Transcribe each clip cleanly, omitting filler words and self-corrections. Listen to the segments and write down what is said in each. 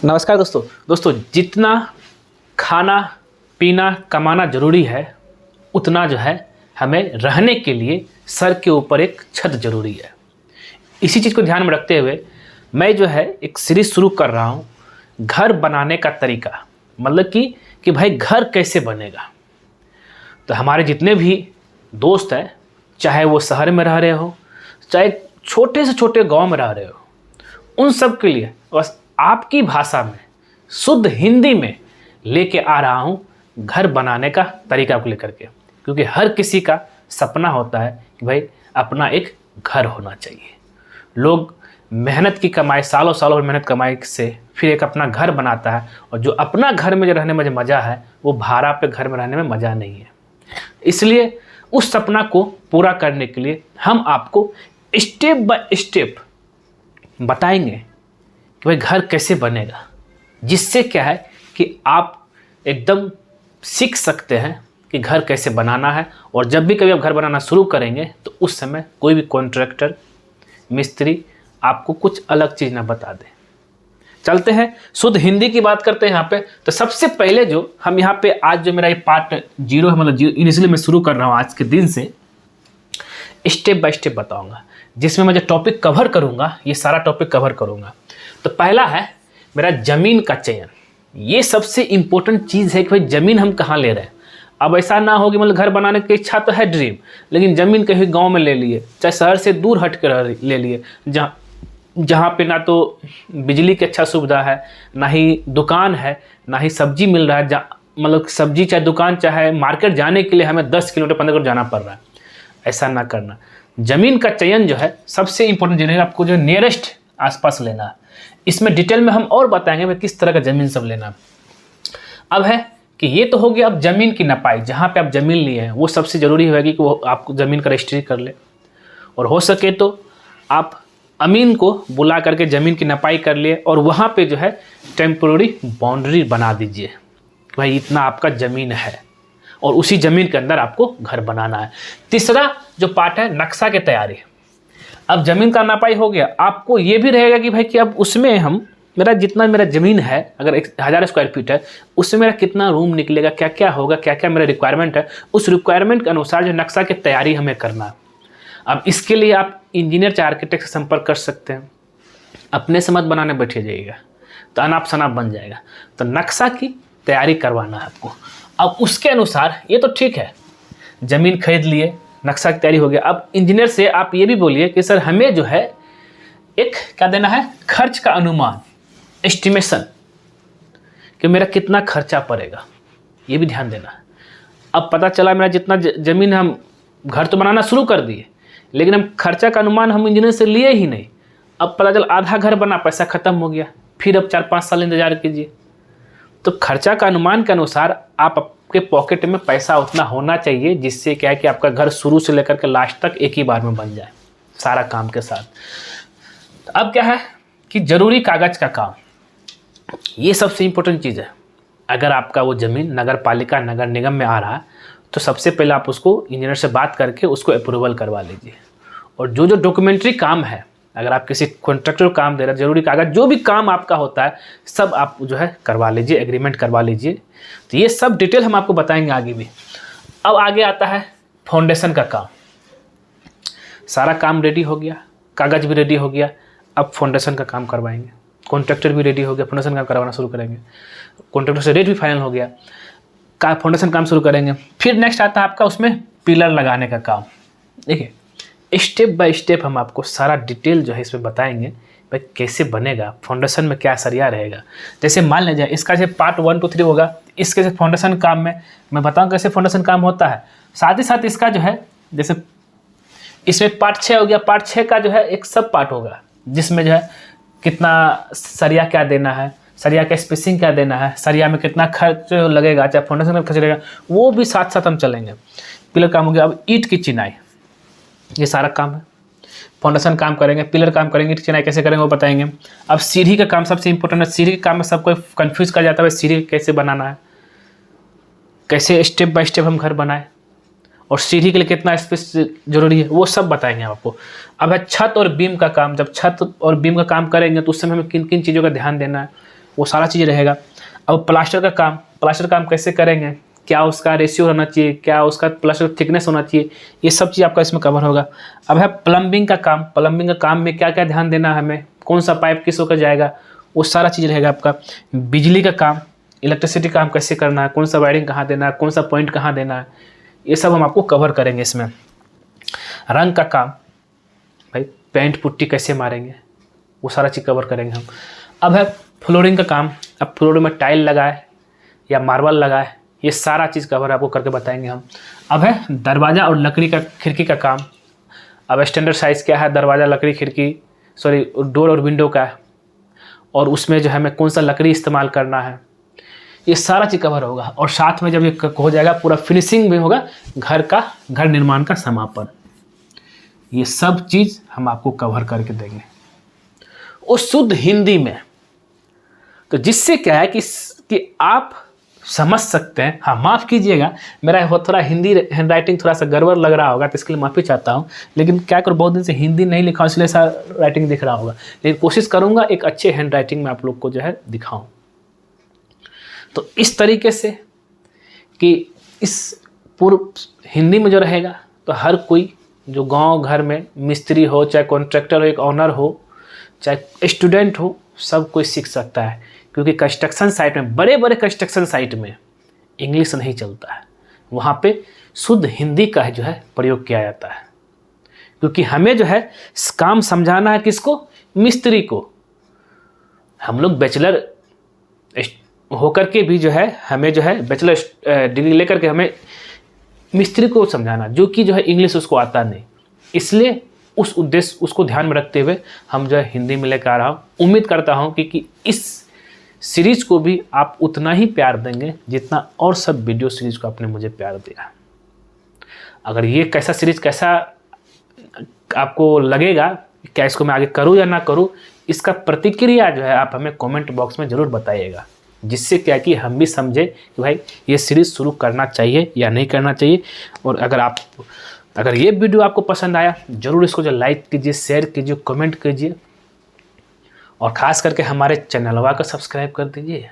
नमस्कार दोस्तों जितना खाना पीना कमाना ज़रूरी है उतना जो है हमें रहने के लिए सर के ऊपर एक छत ज़रूरी है। इसी चीज़ को ध्यान में रखते हुए मैं जो है एक सीरीज़ शुरू कर रहा हूँ, घर बनाने का तरीका। मतलब कि भाई घर कैसे बनेगा। तो हमारे जितने भी दोस्त हैं, चाहे वो शहर में रह रहे हो, चाहे छोटे से छोटे गांव में रह रहे हो, उन सब के लिए बस आपकी भाषा में शुद्ध हिंदी में लेके आ रहा हूँ घर बनाने का तरीका को लेकर के। क्योंकि हर किसी का सपना होता है कि भाई अपना एक घर होना चाहिए। लोग मेहनत की कमाई, सालों सालों मेहनत कमाई से फिर एक अपना घर बनाता है, और जो अपना घर में जो रहने में जो मज़ा है वो भाड़ा पे घर में रहने में मज़ा नहीं है। इसलिए उस सपना को पूरा करने के लिए हम आपको स्टेप बाय स्टेप बताएंगे कि भाई घर कैसे बनेगा, जिससे क्या है कि आप एकदम सीख सकते हैं कि घर कैसे बनाना है। और जब भी कभी आप घर बनाना शुरू करेंगे तो उस समय कोई भी कॉन्ट्रैक्टर, मिस्त्री आपको कुछ अलग चीज़ ना बता दे। चलते हैं शुद्ध हिंदी की बात करते हैं यहाँ पे। तो सबसे पहले जो हम यहाँ पे आज जो मेरा ये पार्ट 0 है, मतलब इनिशियली मैं शुरू कर रहा हूँ आज के दिन से, स्टेप बाय स्टेप बताऊँगा, जिसमें मैं जो टॉपिक कवर करूँगा ये सारा टॉपिक कवर करूँगा। तो पहला है मेरा ज़मीन का चयन। ये सबसे इम्पोर्टेंट चीज़ है कि भाई ज़मीन हम कहाँ ले रहे हैं। अब ऐसा ना हो कि मतलब घर बनाने की इच्छा तो है, ड्रीम, लेकिन ज़मीन कहीं गांव में ले लिए, चाहे शहर से दूर हट कर ले लिए, जहाँ पे ना तो बिजली की अच्छा सुविधा है, ना ही दुकान है, ना ही सब्जी मिल रहा है। मतलब सब्जी चाहे दुकान चाहे मार्केट जाने के लिए हमें 10 किलोमीटर 15 किलोमीटर जाना पड़ रहा है। ऐसा ना करना। ज़मीन का चयन जो है सबसे इम्पोर्टेंट चीज़ है, आपको जो नियरेस्ट आसपास लेना है। इसमें डिटेल में हम और बताएंगे मैं किस तरह का ज़मीन सब लेना। अब है कि ये तो हो गया अब ज़मीन की नपाई, जहाँ पे आप ज़मीन लिए हैं वो सबसे ज़रूरी होगी कि वो आपको ज़मीन का रजिस्ट्री कर ले, और हो सके तो आप अमीन को बुला करके ज़मीन की नपाई कर लिए, और वहाँ पे जो है टेम्पोररी बाउंड्री बना दीजिए कि भाई इतना आपका ज़मीन है, और उसी ज़मीन के अंदर आपको घर बनाना है। तीसरा जो पार्ट है नक्शा की तैयारी। अब ज़मीन का नपाई हो गया, आपको ये भी रहेगा कि भाई कि अब उसमें मेरा जितना मेरा ज़मीन है, अगर 1000 स्क्वायर फीट है, उसमें मेरा कितना रूम निकलेगा, क्या क्या होगा, क्या क्या मेरा रिक्वायरमेंट है, उस रिक्वायरमेंट के अनुसार जो नक्शा की तैयारी हमें करना है। अब इसके लिए आप इंजीनियर चाहे आर्किटेक्ट से संपर्क कर सकते हैं। अपने से मत बनाने बैठे जाइएगा तो अनाप शनाप बन जाएगा। तो नक्शा की तैयारी करवाना है आपको। अब उसके अनुसार ये तो ठीक है, ज़मीन खरीद लिए, नक्शा की तैयारी हो गया। अब इंजीनियर से आप ये भी बोलिए कि सर हमें जो है एक क्या देना है, खर्च का अनुमान, एस्टिमेशन, कि मेरा कितना खर्चा पड़ेगा, ये भी ध्यान देना है। अब पता चला मेरा जितना ज़मीन, हम घर तो बनाना शुरू कर दिए, लेकिन हम खर्चा का अनुमान हम इंजीनियर से लिए ही नहीं। अब पता चला आधा घर बना, पैसा ख़त्म हो गया, फिर अब 4-5 साल इंतजार कीजिए। तो खर्चा का अनुमान के अनुसार आप आपके पॉकेट में पैसा उतना होना चाहिए, जिससे क्या है कि आपका घर शुरू से लेकर के लास्ट तक एक ही बार में बन जाए सारा काम के साथ। अब क्या है कि ज़रूरी कागज़ का काम, ये सबसे इम्पोर्टेंट चीज़ है। अगर आपका वो ज़मीन नगर पालिका, नगर निगम में आ रहा है तो सबसे पहले आप उसको इंजीनियर से बात करके उसको अप्रूवल करवा लीजिए। और जो जो डॉक्यूमेंट्री काम है, अगर आप किसी कॉन्ट्रैक्टर को काम दे रहे हैं, ज़रूरी कागज़ जो भी काम आपका होता है सब आप जो है करवा लीजिए, एग्रीमेंट करवा लीजिए। तो ये सब डिटेल हम आपको बताएंगे आगे भी। अब आगे आता है फाउंडेशन का काम। सारा काम रेडी हो गया, कागज़ भी रेडी हो गया, अब फाउंडेशन का काम करवाएंगे। कॉन्ट्रैक्टर भी रेडी हो गया, फाउंडेशन काम करवाना शुरू करेंगे। कॉन्ट्रैक्टर से रेट भी फाइनल हो गया, फाउंडेशन काम शुरू करेंगे। फिर नेक्स्ट आता है आपका उसमें पिलर लगाने का काम। देखिए स्टेप बाय स्टेप हम आपको सारा डिटेल जो है इसमें बताएंगे भाई कैसे बनेगा, फाउंडेशन में क्या सरिया रहेगा। जैसे मान लीजिए इसका जैसे पार्ट 1 2 3 होगा, इसके फाउंडेशन काम में मैं बताऊँ कैसे फाउंडेशन काम होता है। साथ ही साथ इसका जो है जैसे इसमें पार्ट 6 हो गया, पार्ट 6 का जो है एक सब पार्ट होगा, जिसमें जो है कितना सरिया क्या देना है, सरिया का स्पेसिंग क्या देना है, सरिया में कितना खर्च लगेगा, चाहे फाउंडेशन में खर्च लगेगा, वो भी साथ साथ हम चलेंगे। पिलर काम हो गया। अब ईंट की चिनाई, ये सारा काम है। फाउंडेशन काम करेंगे, पिलर काम करेंगे, ईंट की चिनाई कैसे करेंगे वो बताएंगे। अब सीढ़ी का काम सबसे इंपॉर्टेंट है। सीढ़ी के काम में सब कोई कन्फ्यूज कर जाता है, सीढ़ी कैसे बनाना है, कैसे स्टेप बाय स्टेप हम घर बनाएं, और सीढ़ी के लिए कितना स्पेस जरूरी है, वो सब बताएंगे आपको। अब है छत और बीम का काम। जब छत और बीम का काम करेंगे तो उस समय हमें किन किन चीज़ों का ध्यान देना है। वो सारा चीज़ रहेगा। अब प्लास्टर काम कैसे करेंगे, क्या उसका रेशियो होना चाहिए, क्या उसका प्लास्टर थिकनेस होना चाहिए, ये सब चीज़ आपका इसमें कवर होगा। अब है प्लम्बिंग का काम में क्या क्या ध्यान देना है हमें, कौन सा पाइप किस होकर जाएगा, वो सारा चीज़ रहेगा आपका। बिजली का काम, इलेक्ट्रिसिटी काम कैसे करना है, कौन सा वायरिंग कहाँ देना है, कौन सा पॉइंट कहाँ देना है, ये सब हम आपको कवर करेंगे इसमें। रंग का काम, भाई पेंट पुट्टी कैसे मारेंगे, वो सारा चीज़ कवर करेंगे हम। अब है फ्लोरिंग का काम, अब फ्लोरिंग में टाइल लगाए या मार्बल लगाए, ये सारा चीज़ कवर आपको करके बताएंगे हम। अब है दरवाज़ा और लकड़ी का खिड़की का काम। अब स्टैंडर्ड साइज़ क्या है दरवाज़ा लकड़ी खिड़की डोर और विंडो का, और उसमें जो है हमें कौन सा लकड़ी इस्तेमाल करना है, ये सारा चीज़ कवर होगा। और साथ में जब ये हो जाएगा पूरा फिनिशिंग भी होगा, घर निर्माण का समापन, ये सब चीज़ हम आपको कवर करके देंगे वो शुद्ध हिंदी में। तो जिससे क्या है कि आप समझ सकते हैं। हाँ, माफ़ कीजिएगा, मेरा थोड़ा हिंदी हैंड थोड़ा सा गड़बड़ लग रहा होगा, तो इसके लिए माफ़ी चाहता हूँ। लेकिन क्या करूँ, बहुत दिन से हिंदी नहीं लिखा, इसलिए ऐसा राइटिंग दिख रहा होगा। लेकिन कोशिश करूँगा एक अच्छे हैंड राइटिंग में आप लोग को जो है दिखाऊँ। तो इस तरीके से कि इस पूर्व हिंदी में जो रहेगा, तो हर कोई जो गांव घर में मिस्त्री हो, चाहे कॉन्ट्रैक्टर हो, एक ऑनर हो, चाहे स्टूडेंट हो, सब कोई सीख सकता है। क्योंकि कंस्ट्रक्शन साइट में, बड़े बड़े कंस्ट्रक्शन साइट में इंग्लिश नहीं चलता है, वहाँ पे शुद्ध हिंदी का जो है प्रयोग किया जाता है। क्योंकि हमें जो है काम समझाना है किसको, मिस्त्री को। हम लोग बैचलर होकर के भी जो है हमें जो है बैचलर डिग्री लेकर के हमें मिस्त्री को समझाना, जो कि जो है इंग्लिश उसको आता नहीं। इसलिए उस उद्देश्य उसको ध्यान में रखते हुए हम जो है हिंदी में लेकर आ रहा हूँ। उम्मीद करता हूँ कि इस सीरीज़ को भी आप उतना ही प्यार देंगे जितना और सब वीडियो सीरीज़ को आपने मुझे प्यार दिया। अगर ये कैसा आपको लगेगा, क्या इसको मैं आगे करूँ या ना करूँ, इसका प्रतिक्रिया जो है आप हमें कमेंट बॉक्स में ज़रूर बताइएगा। जिससे क्या कि हम भी समझे कि भाई ये सीरीज़ शुरू करना चाहिए या नहीं करना चाहिए। और अगर ये वीडियो आपको पसंद आया, ज़रूर इसको जो लाइक कीजिए, शेयर कीजिए, कमेंट कीजिए, और ख़ास करके हमारे चैनलवा को सब्सक्राइब कर दीजिए।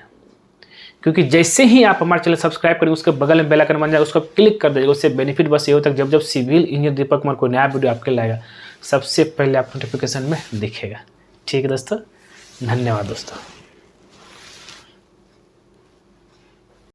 क्योंकि जैसे ही आप हमारे चैनल सब्सक्राइब करेंगे, उसके बगल में बेल आइकन बन जाएगा, उसको क्लिक कर दीजिएगा। उससे बेनिफिट बस ये होता है कि जब सिविल इंजीनियर दीपक कुमार कोई नया वीडियो आपके लाएगा, सबसे पहले आप नोटिफिकेशन में दिखेगा। ठीक है दोस्तों, धन्यवाद दोस्तों।